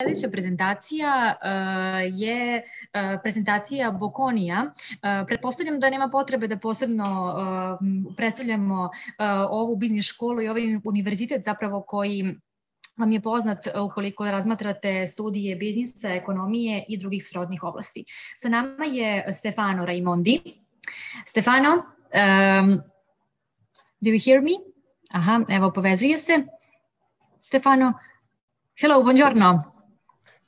Sljedeća prezentacija je prezentacija Bocconija. Pretpostavljam da nema potrebe da posebno predstavljamo ovu biznis školu i ovaj univerzitet zapravo koji vam je poznat ukoliko razmatrate studije biznisa, ekonomije i drugih srodnih oblasti. Sa nama je Stefano Raimondi. Stefano, do you hear me? Aha, evo povezuje se. Stefano, hello, buongiorno.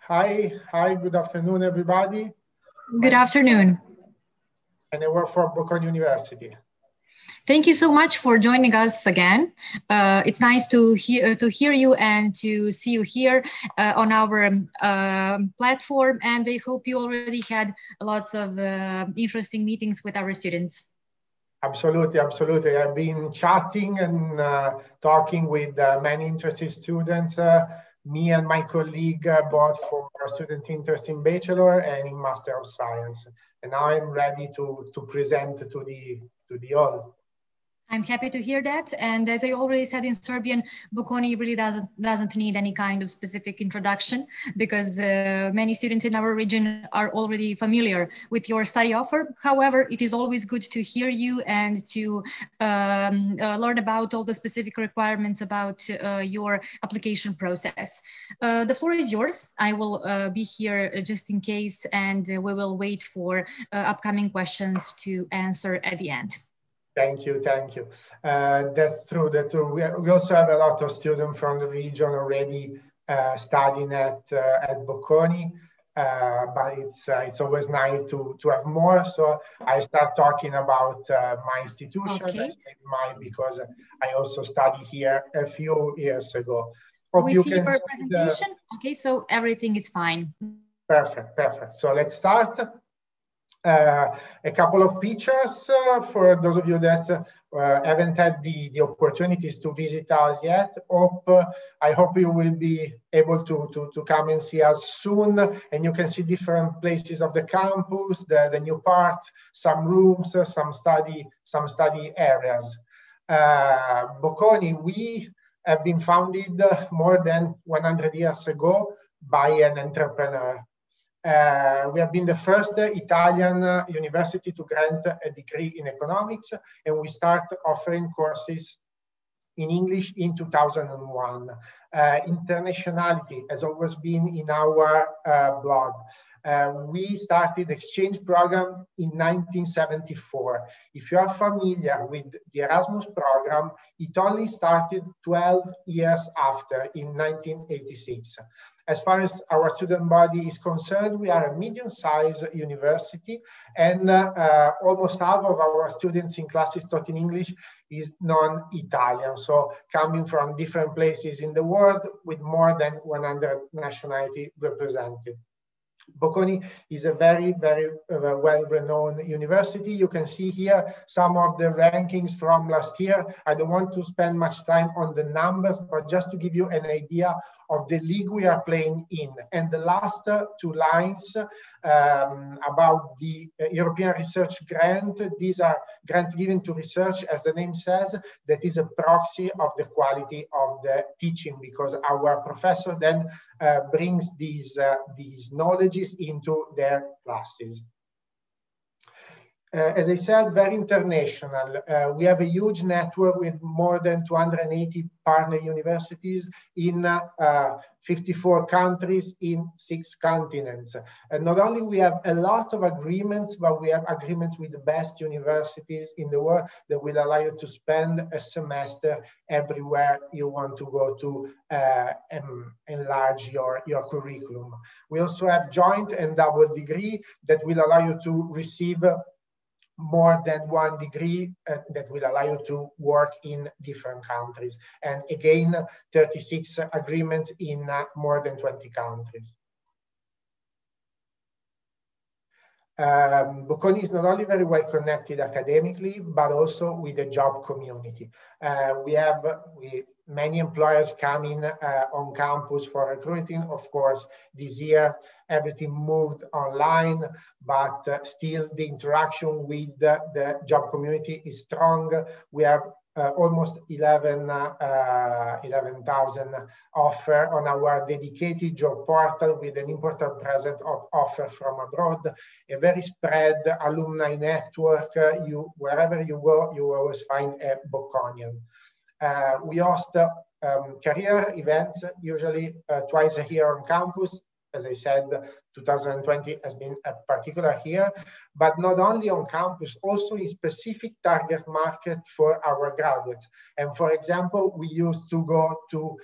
Hi, good afternoon, everybody. Good afternoon. And I work for Bocconi University. Thank you so much for joining us again. It's nice to hear you and to see you here on our platform. And I hope you already had lots of interesting meetings with our students. Absolutely. I've been chatting and talking with many interested students. Me and my colleague, both for students interested in Bachelor and in Master of Science. And now I'm ready to present to the all. I'm happy to hear that. And as I already said in Serbian, Bocconi really doesn't need any kind of specific introduction because many students in our region are already familiar with your study offer. However, it is always good to hear you and to learn about all the specific requirements about your application process. The floor is yours. I will be here just in case, and we will wait for upcoming questions to answer at the end. Thank you. That's true. We also have a lot of students from the region already studying at Bocconi, but it's always nice to have more. So I start talking about my institution, okay. because I also studied here a few years ago. We see your presentation. Okay, so everything is fine. Perfect. So let's start. A couple of pictures for those of you that haven't had the opportunities to visit us yet. I hope you will be able to come and see us soon, and you can see different places of the campus, the new part, some rooms, some study areas. Bocconi, we have been founded more than 100 years ago by an entrepreneur. We have been the first Italian university to grant a degree in economics, and we start offering courses in English in 2001. Internationality has always been in our blood. We started exchange program in 1974. If you are familiar with the Erasmus program, it only started 12 years after, in 1986. As far as our student body is concerned, we are a medium-sized university, and almost half of our students in classes taught in English is non-Italian, so coming from different places in the world with more than 100 nationalities represented. Bocconi is a very well-renowned university. You can see here some of the rankings from last year. I don't want to spend much time on the numbers, but just to give you an idea of the league we are playing in. And the last two lines about the European Research Grant. These are grants given to research, as the name says, that is a proxy of the quality of the teaching, because our professor then brings these knowledges into their classes. As I said, very international. We have a huge network with more than 280 partner universities in 54 countries in 6 continents. And not only we have a lot of agreements, but we have agreements with the best universities in the world that will allow you to spend a semester everywhere you want to go to enlarge your curriculum. We also have joint and double degree that will allow you to receive more than 1 degree that will allow you to work in different countries. And again, 36 agreements in more than 20 countries. Bocconi is not only very well connected academically, but also with the job community. We have many employers coming on campus for recruiting. Of course, this year, everything moved online, but still the interaction with the job community is strong. We have almost 11,000 offer on our dedicated job portal with an important presence of offer from abroad, a very spread alumni network. Wherever you go, you always find a Bocconian. We host career events, usually twice a year on campus. As I said, 2020 has been a particular year, but not only on campus, also in specific target market for our graduates. And for example, we used to go to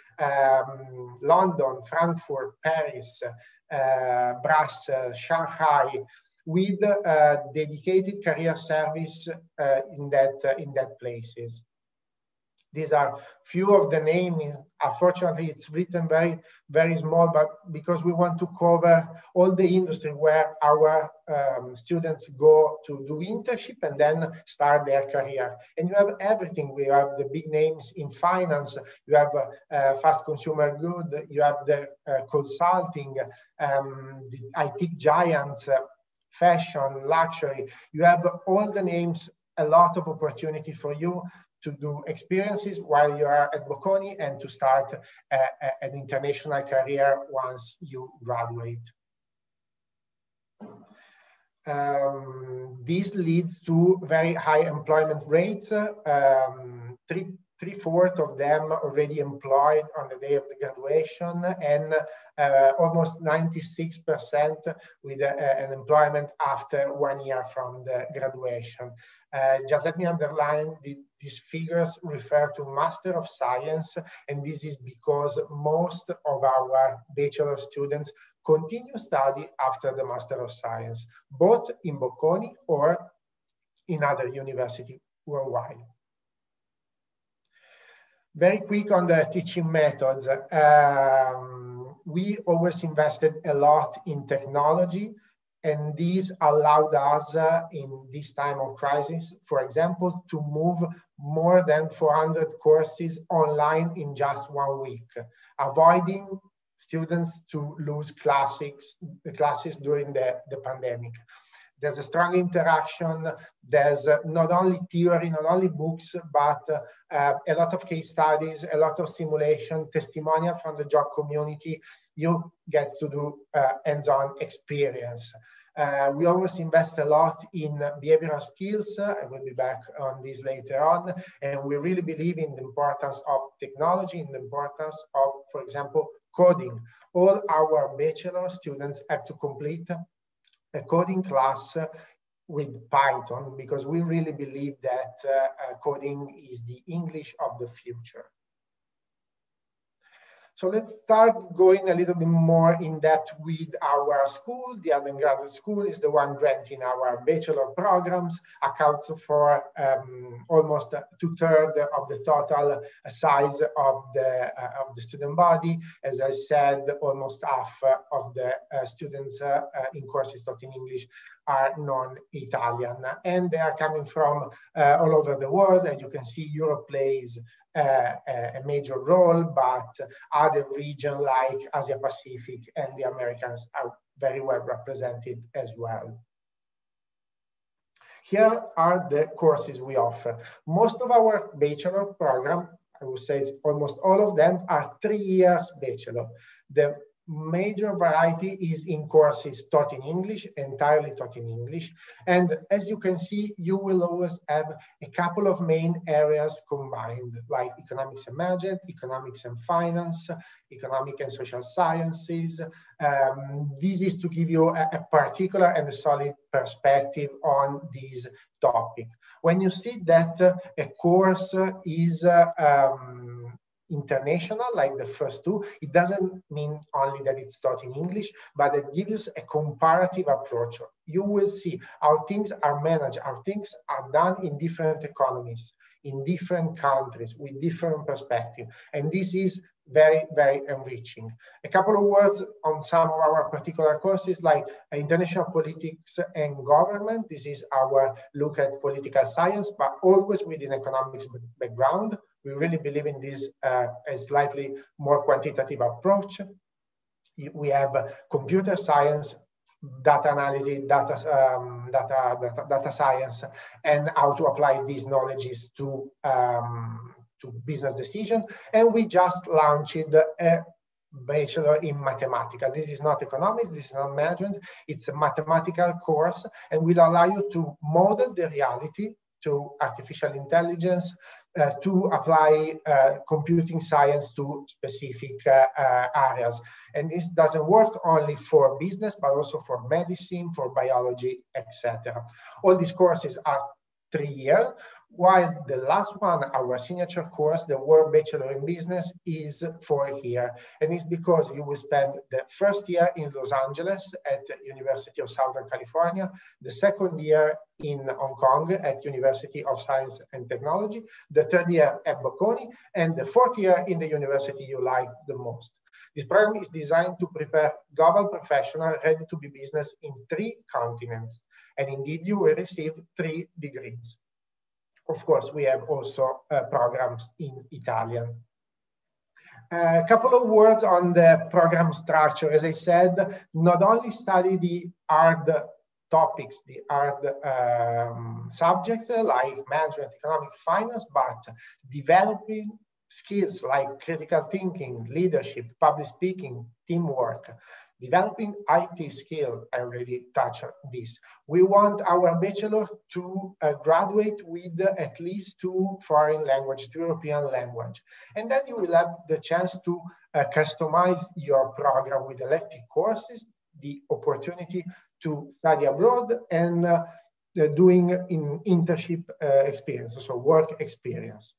London, Frankfurt, Paris, Brussels, Shanghai, with dedicated career service in that places. These are few of the names. Unfortunately, it's written very, very small, but because we want to cover all the industry where our students go to do internship and then start their career. And you have everything. We have the big names in finance. You have fast consumer good. You have the consulting, the IT giants, fashion, luxury. You have all the names, a lot of opportunity for you to do experiences while you are at Bocconi and to start an international career once you graduate. This leads to very high employment rates. Three-fourths of them already employed on the day of the graduation, and almost 96% with an employment after 1 year from the graduation. Just let me underline, these figures refer to Master of Science, and this is because most of our bachelor students continue study after the Master of Science, both in Bocconi or in other universities worldwide. Very quick on the teaching methods. We always invested a lot in technology, and this allowed us in this time of crisis, for example, to move more than 400 courses online in just 1 week, avoiding students to lose classes during the pandemic. There's a strong interaction. There's not only theory, not only books, but a lot of case studies, a lot of simulation, testimonial from the job community. You get to do hands-on experience. We always invest a lot in behavioral skills. I will be back on this later on. And we really believe in the importance of technology, in the importance of, for example, coding. All our bachelor students have to complete a coding class with Python, because we really believe that coding is the English of the future. So let's start going a little bit more in depth with our school. The Undergraduate School is the one granting our bachelor programs, accounts for almost 2/3 of the total size of the student body. As I said, almost half of the students in courses taught in English are non-Italian, and they are coming from all over the world. As you can see, Europe plays a major role, but other regions like Asia Pacific and the Americans are very well represented as well. Here are the courses we offer. Most of our bachelor program, I would say almost all of them, are 3 years bachelor. The major variety is in courses taught in English, entirely taught in English. And as you can see, you will always have a couple of main areas combined, like economics and management, economics and finance, economic and social sciences. This is to give you a particular and a solid perspective on this topic. When you see that a course is international, like the first two, it doesn't mean only that it's taught in English, but it gives a comparative approach. You will see how things are managed, how things are done in different economies, in different countries, with different perspectives. And this is very, very enriching. A couple of words on some of our particular courses, like international politics and government. This is our look at political science, but always with an economics background. We really believe in this a slightly more quantitative approach. We have computer science, data analysis, data science, and how to apply these knowledges to business decisions. And we just launched a bachelor in mathematics. This is not economics, this is not management, it's a mathematical course, and will allow you to model the reality to artificial intelligence, to apply computing science to specific areas. And this doesn't work only for business, but also for medicine, for biology, etc. All these courses are 3 years, while the last one, our signature course, the World Bachelor in Business, is 4 years. And it's because you will spend the first year in Los Angeles at the University of Southern California, the second year in Hong Kong at University of Science and Technology, the third year at Bocconi, and the fourth year in the university you like the most. This program is designed to prepare global professionals ready to be business in 3 continents. And indeed, you will receive 3 degrees. Of course, we have also programs in Italian. A couple of words on the program structure. As I said, not only study the hard topics, the hard subjects like management, economic, finance, but developing skills like critical thinking, leadership, public speaking, teamwork, developing IT skill. I already touched on this. We want our bachelor to graduate with at least 2 foreign languages, 2 European languages. And then you will have the chance to customize your program with elective courses, the opportunity to study abroad, and doing in internship experience, so work experience.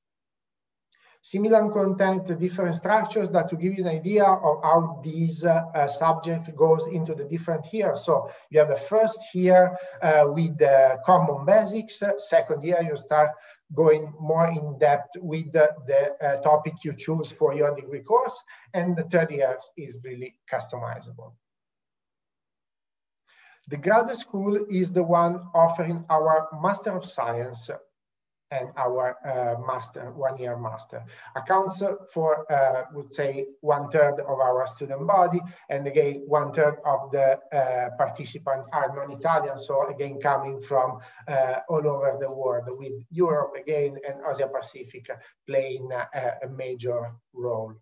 Similar content, different structures, that to give you an idea of how these subjects goes into the different years. So you have the first year with the common basics. Second year, you start going more in depth with the topic you choose for your degree course. And the third year is really customizable. The graduate school is the one offering our Master of Science and our master, 1-year master. Accounts for, would say, 1/3 of our student body, and again, 1/3 of the participants are non-Italian, so again, coming from all over the world, with Europe again and Asia Pacific playing a major role.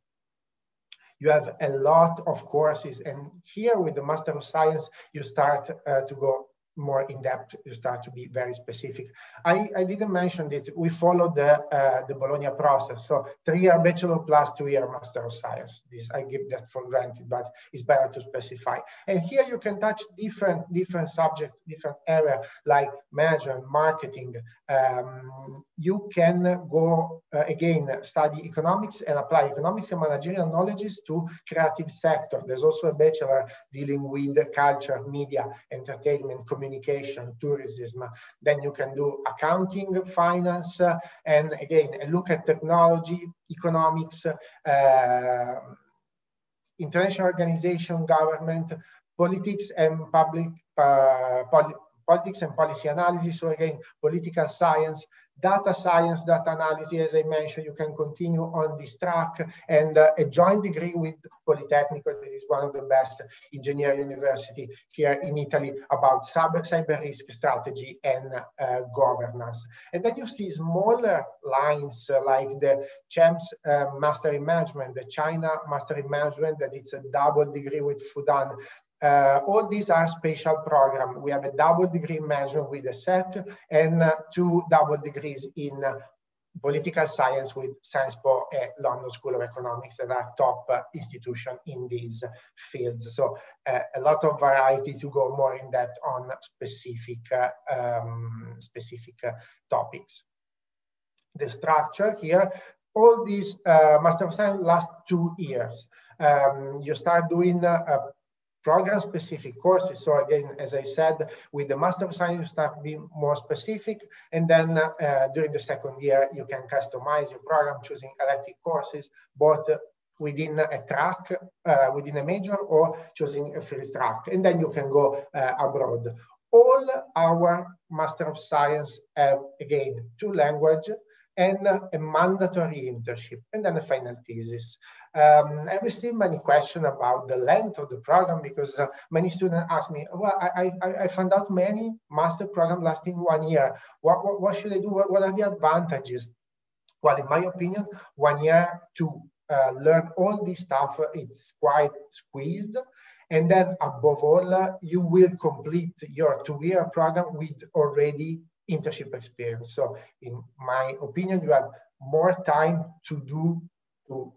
You have a lot of courses, and here with the Master of Science, you start to go more in depth, you start to be very specific. I didn't mention this, we follow the Bologna process, so 3-year bachelor plus 2-year Master of Science. This I give that for granted, but it's better to specify. And here you can touch different subjects, different areas like management, marketing. You can go again study economics and apply economics and managerial knowledges to creative sector. There's also a bachelor dealing with culture, media, entertainment, communication, tourism. Then you can do accounting, finance, and again, a look at technology, economics, international organization, government, politics and politics and policy analysis. So again, political science, data science, data analysis. As I mentioned, you can continue on this track, and a joint degree with Politecnico, that is one of the best engineering university here in Italy, about cyber risk strategy and governance. And then you see smaller lines like the CHEMS Master in Management, the China Master in Management, that it's a double degree with Fudan. All these are special programs. We have a double degree in management with the SEC, and 2 double degrees in political science with Sciences Po and London School of Economics, that are top institutions in these fields. So a lot of variety to go more in depth on specific topics. The structure here, all these Master of Science last 2 years. You start doing program-specific courses. So again, as I said, with the Master of Science, you start being more specific, and then during the second year, you can customize your program, choosing elective courses, both within a track, within a major, or choosing a free track, and then you can go abroad. All our Master of Science have, again, 2 languages, and a mandatory internship, and then a final thesis. I received many questions about the length of the program because many students ask me, well, I found out many master programs lasting 1 year. What should I do? What are the advantages? Well, in my opinion, 1 year to learn all this stuff, it's quite squeezed. And then above all, you will complete your 2-year program with already internship experience. So in my opinion, you have more time to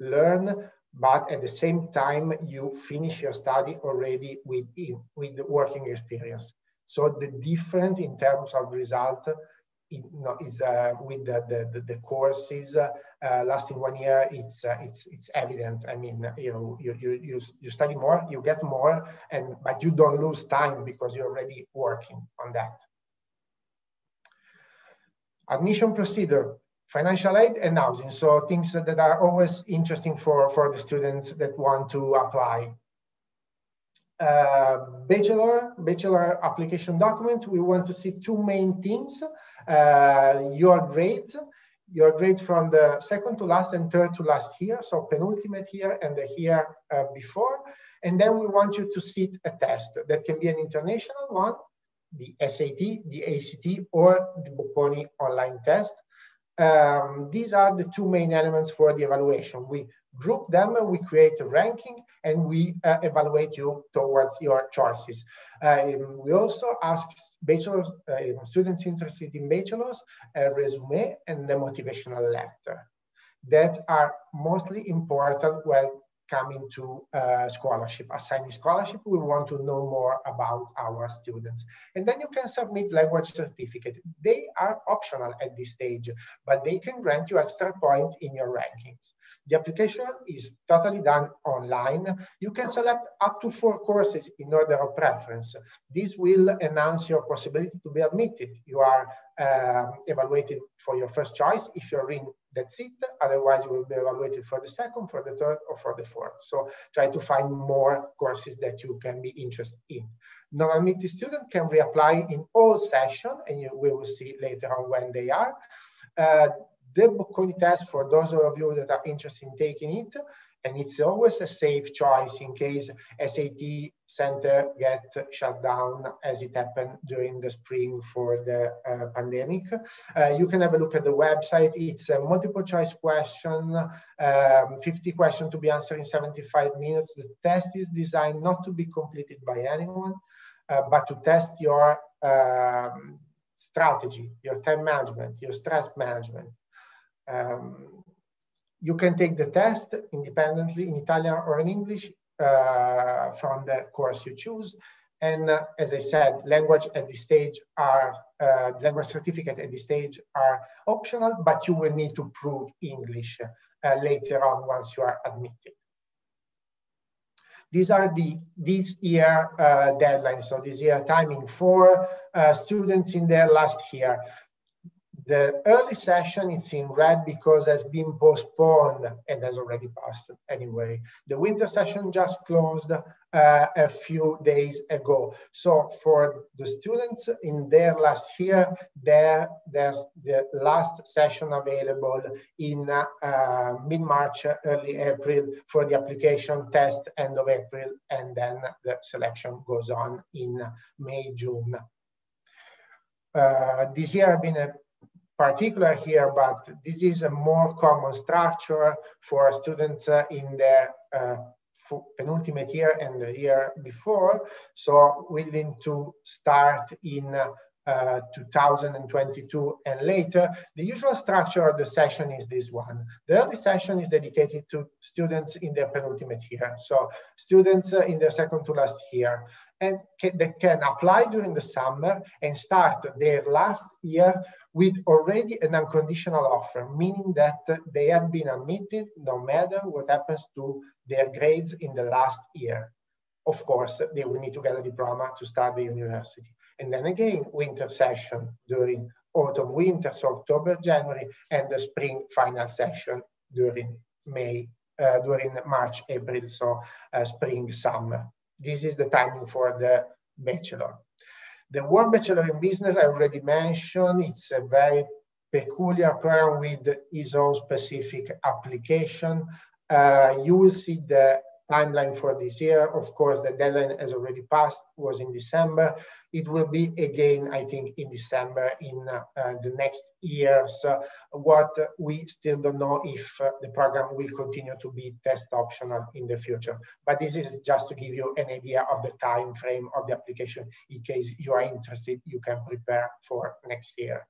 learn, but at the same time, you finish your study already with the working experience. So the difference in terms of result is with the courses lasting 1 year. It's evident. I mean, you study more, you get more, but you don't lose time because you're already working on that. Admission procedure, financial aid and housing. So things that are always interesting for the students that want to apply. Bachelor application documents, we want to see 2 main things. Your grades from the second to last and third to last year, so penultimate year and the year before. And then we want you to sit a test that can be an international one, the SAT, the ACT, or the Bocconi online test. These are the 2 main elements for the evaluation. We group them, we create a ranking, and we evaluate you towards your choices. We also ask bachelor's students interested in bachelor's a resume and a motivational letter that are mostly important when coming to scholarship, assigning scholarship. We want to know more about our students. And then you can submit language certificate. They are optional at this stage, but they can grant you extra points in your rankings. The application is totally done online. You can select up to 4 courses in order of preference. This will enhance your possibility to be admitted. You are evaluated for your first choice. If you're in, that's it. Otherwise, you will be evaluated for the second, for the third, or for the fourth. So try to find more courses that you can be interested in. Non-admitted students can reapply in all sessions, and we will see later on when they are. The Bocconi test, for those of you that are interested in taking it, and it's always a safe choice in case SAT center get shut down as it happened during the spring for the pandemic. You can have a look at the website. It's a multiple choice question, 50 questions to be answered in 75 minutes. The test is designed not to be completed by anyone, but to test your strategy, your time management, your stress management. You can take the test independently in Italian or in English from the course you choose. And as I said, language at this stage are, language certificate at this stage are optional, but you will need to prove English later on once you are admitted. These are this year deadlines, so this year timing for students in their last year. The early session is in red because has been postponed and has already passed anyway. The winter session just closed a few days ago. So for the students in their last year, there's the last session available in mid-March, early April for the application test, end of April, and then the selection goes on in May, June. This year has been a particular here, but this is a more common structure for students in their penultimate year and the year before. So willing to start in 2022 and later. The usual structure of the session is this one. The early session is dedicated to students in their penultimate year. So students in their second to last year, and they can apply during the summer and start their last year with already an unconditional offer, meaning that they have been admitted no matter what happens to their grades in the last year. Of course, they will need to get a diploma to start the university. And then again, winter session during autumn, winter, so October, January, and the spring final session during March, April, so spring, summer. This is the timing for the bachelor. The World Bachelor in Business, I already mentioned, it's a very peculiar program with its own specific application. You will see the timeline for this year. Of course, the deadline has already passed, was in December. It will be again, I think, in December in the next years. What we still don't know if the program will continue to be test optional in the future. But this is just to give you an idea of the time frame of the application. In case you are interested, you can prepare for next year.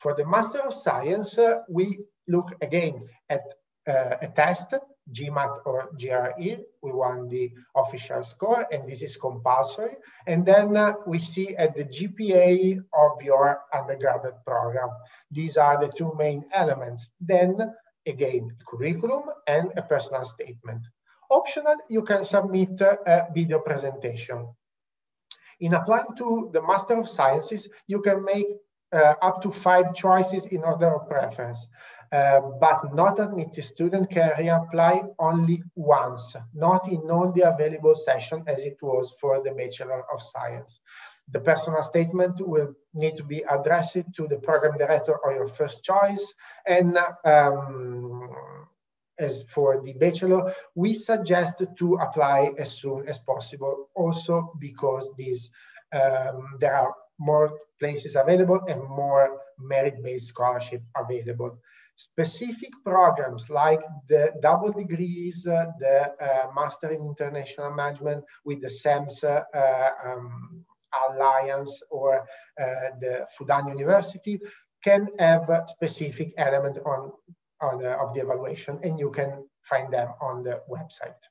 For the Master of Science, we look again at a test, GMAT or GRE. We want the official score, and this is compulsory. And then we see at the GPA of your undergraduate program. These are the two main elements. Then again, curriculum and a personal statement. Optional, you can submit a video presentation. In applying to the Master of Sciences, you can make up to 5 choices in order of preference. But not admitted student can reapply only once, not in all the available sessions as it was for the Bachelor of Science. The personal statement will need to be addressed to the program director or your first choice. And as for the Bachelor, we suggest to apply as soon as possible, also because there are more places available and more merit-based scholarship available. Specific programs like the double degrees, the Master in International Management with the SEMS Alliance or the Fudan University can have a specific element of the evaluation, and you can find them on the website.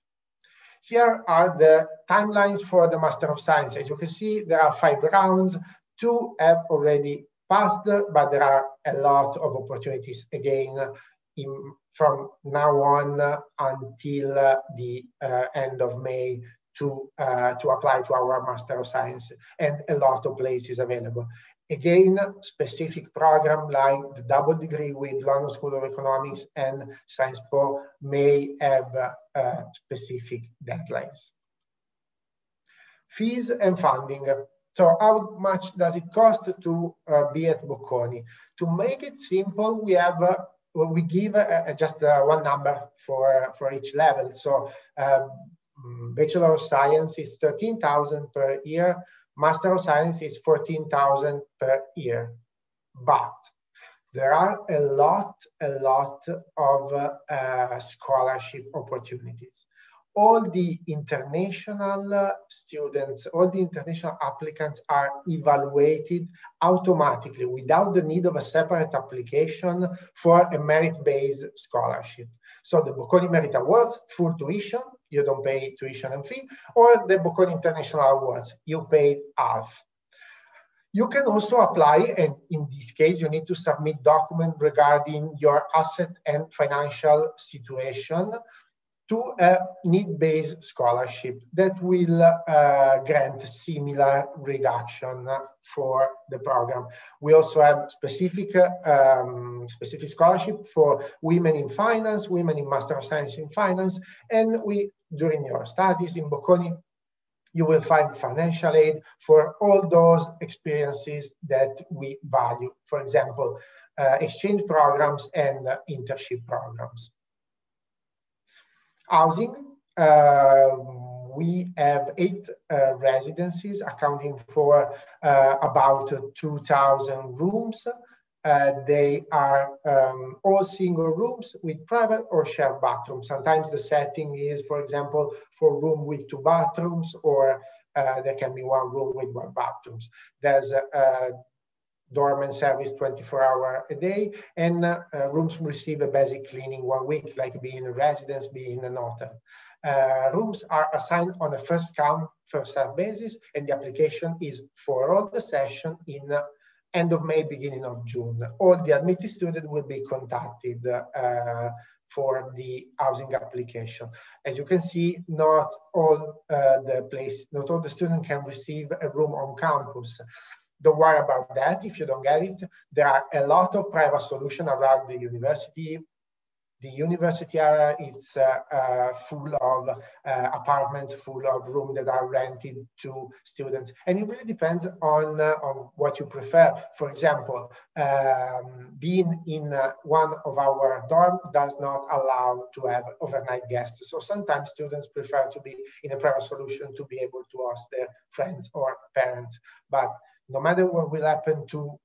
Here are the timelines for the Master of Science. As you can see, there are 5 rounds. 2 have already passed, but there are a lot of opportunities again from now on until the end of May to apply to our Master of Science, and a lot of places available. Again, specific program like the double degree with London School of Economics and Sciences Po may have specific deadlines. Fees and funding. So how much does it cost to be at Bocconi? To make it simple, we give just one number for each level. So Bachelor of Science is 13,000 per year. Master of Science is 14,000 per year. But there are a lot of scholarship opportunities. All the international students, all the international applicants are evaluated automatically without the need of a separate application for a merit-based scholarship. So the Bocconi Merit Awards, full tuition, you don't pay tuition and fee, or the Bocconi International Awards, you pay half. You can also apply, and in this case, you need to submit documents regarding your asset and financial situation to a need-based scholarship that will grant similar reduction for the program. We also have specific scholarship for women in finance, women in Master of Science in Finance, and during your studies in Bocconi, you will find financial aid for all those experiences that we value. For example, exchange programs and internship programs. Housing, we have 8 residencies accounting for about 2,000 rooms. They are all single rooms with private or shared bathrooms. Sometimes the setting is, for example, for a room with 2 bathrooms, or there can be 1 room with 1 bathroom. There's a dormant service 24 hours a day, and rooms receive a basic cleaning 1 week, like being a residence, being an hotel. Rooms are assigned on a first come, first served basis, and the application is for all the session in end of May, beginning of June. All the admitted students will be contacted for the housing application. As you can see, not all the students can receive a room on campus. Don't worry about that if you don't get it. There are a lot of private solutions around the university. the university area, it's full of apartments, full of rooms that are rented to students. And it really depends on what you prefer. For example, being in one of our dorms does not allow to have overnight guests. So sometimes students prefer to be in a private solution to be able to host their friends or parents. But no matter what will happen to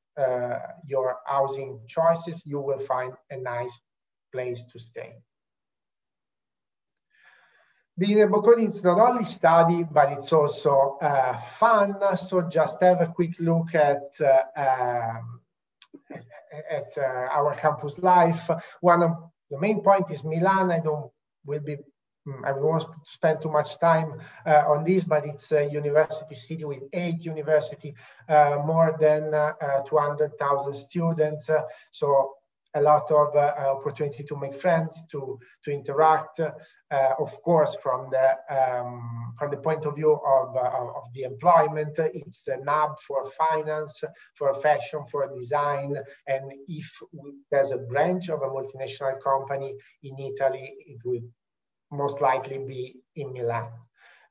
your housing choices, you will find a nice place to stay. Being a Bocconi, it's not only study, but it's also fun. So just have a quick look at our campus life. One of the main points is Milan. I won't spend too much time on this, but it's a university city with 8 universities, more than 200,000 students. So a lot of opportunity to make friends, to interact. Of course, from the point of view of the employment, it's a hub for finance, for fashion, for design. And if there's a branch of a multinational company in Italy, it will most likely be in Milan.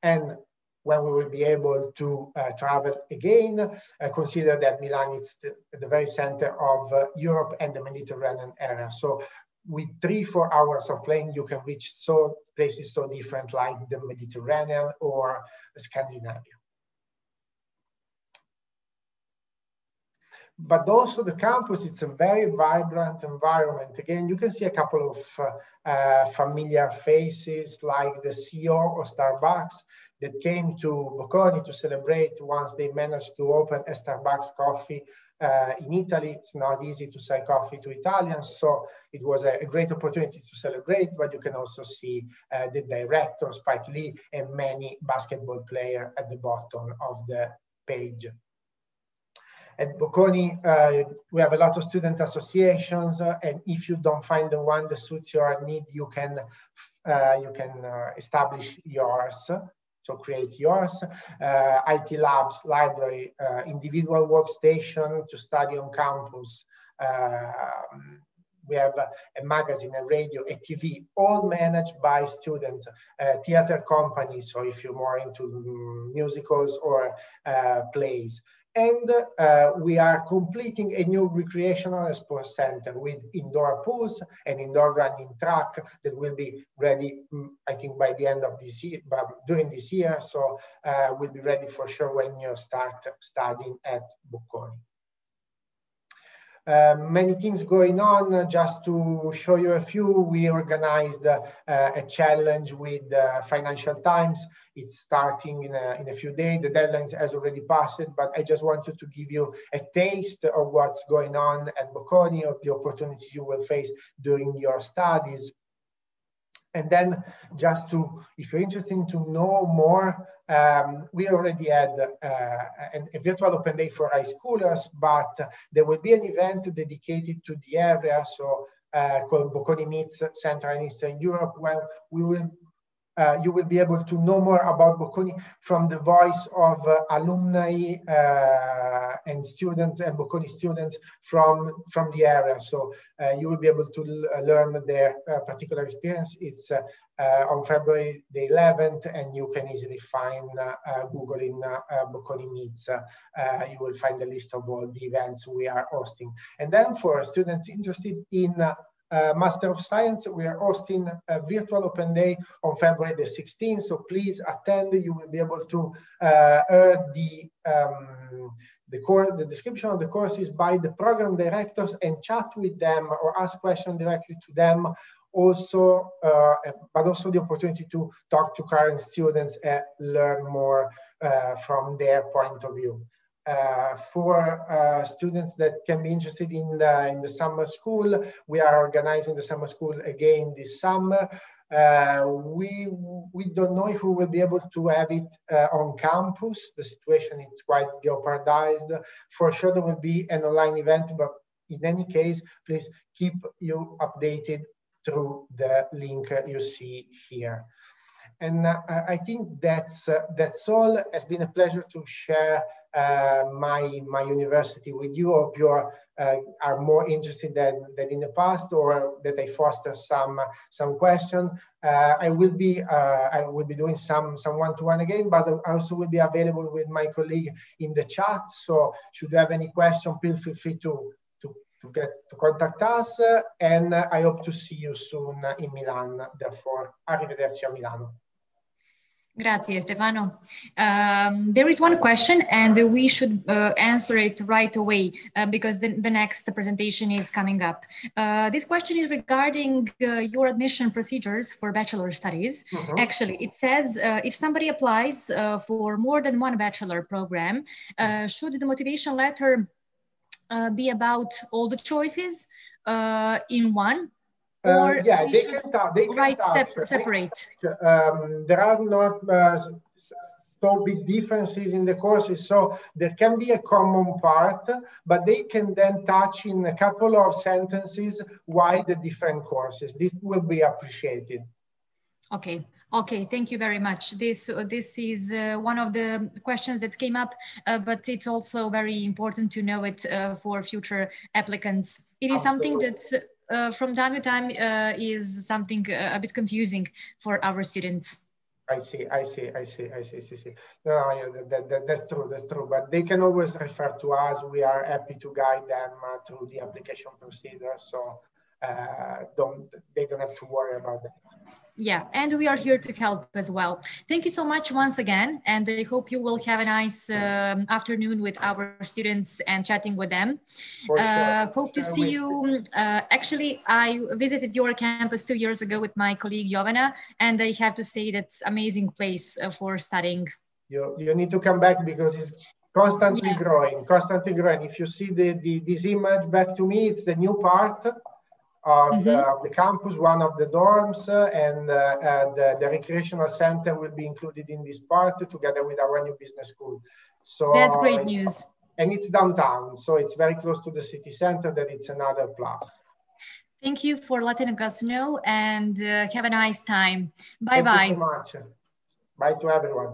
And when we will be able to travel again, consider that Milan is at the very center of Europe and the Mediterranean area. So with 3-4 hours of plane, you can reach places so different like the Mediterranean or Scandinavia. But also the campus, it's a very vibrant environment. Again, you can see a couple of familiar faces like the CEO of Starbucks that came to Bocconi to celebrate once they managed to open a Starbucks coffee in Italy. It's not easy to sell coffee to Italians, so it was a great opportunity to celebrate, but you can also see the director, Spike Lee, and many basketball players at the bottom of the page. At Bocconi, we have a lot of student associations, and if you don't find the one that suits your need, you can establish yours. So create yours. IT labs, library, individual workstation to study on campus. We have a magazine, a radio, a TV, all managed by students. Theater companies, so if you're more into musicals or plays. And we are completing a new recreational sports center with indoor pools and indoor running track that will be ready, I think, by the end of this year, but during this year. So we'll be ready for sure when you start studying at Bocconi. Many things going on. Just to show you a few, we organized a challenge with Financial Times. It's starting in a few days. The deadline has already passed, but I just wanted to give you a taste of what's going on at Bocconi, of the opportunities you will face during your studies. And then just to, if you're interested to know more, we already had a virtual open day for high schoolers, but there will be an event dedicated to the area, so called Bocconi Meets Central and Eastern Europe, where we will you will be able to know more about Bocconi from the voice of alumni and students and Bocconi students from the area. So you will be able to learn their particular experience. It's on February the 11th, and you can easily find Googling Bocconi Meets. You will find a list of all the events we are hosting. And then for students interested in Master of Science, we are hosting a virtual open day on February the 16th. So please attend. You will be able to hear the description of the courses by the program directors and chat with them or ask questions directly to them. Also, but also the opportunity to talk to current students and learn more from their point of view. For students that can be interested in the summer school, we are organizing the summer school again this summer. We don't know if we will be able to have it on campus. The situation is quite jeopardized. For sure, there will be an online event, but in any case, please keep you updated through the link you see here. And I think that's all. It's been a pleasure to share my university with you. Hope you are more interested than in the past, or that I foster some question. I will be doing some one-to-one again, but I also will be available with my colleague in the chat. So should you have any question, please feel free to contact us, and I hope to see you soon in Milan. Therefore, arrivederci a Milano. Grazie, Stefano. There is one question, and we should answer it right away because the next presentation is coming up. This question is regarding your admission procedures for bachelor studies. Actually, it says if somebody applies for more than one bachelor program, should the motivation letter be about all the choices in one? Or yeah, they can write separate. There are not so big differences in the courses, so there can be a common part, but they can then touch in a couple of sentences why the different courses. This will be appreciated. Okay. Okay, thank you very much. This is one of the questions that came up, but it's also very important to know it for future applicants. It is something that's from time to time is something a bit confusing for our students. I see. No, yeah, that's true. But they can always refer to us. We are happy to guide them through the application procedure. So they don't have to worry about that. Yeah, and we are here to help as well. Thank you so much once again, and I hope you will have a nice afternoon with our students and chatting with them. For sure. Hope to see you. Actually, I visited your campus 2 years ago with my colleague Jovana, and I have to say that's an amazing place for studying. You need to come back because it's constantly growing. If you see this image back to me, it's the new part of the campus, one of the dorms, and the recreational center will be included in this part together with our new business school. So that's great news. And it's downtown, so it's very close to the city center. That it's another plus. Thank you for letting us know, and have a nice time. Bye bye. Thank you so much. Bye to everyone.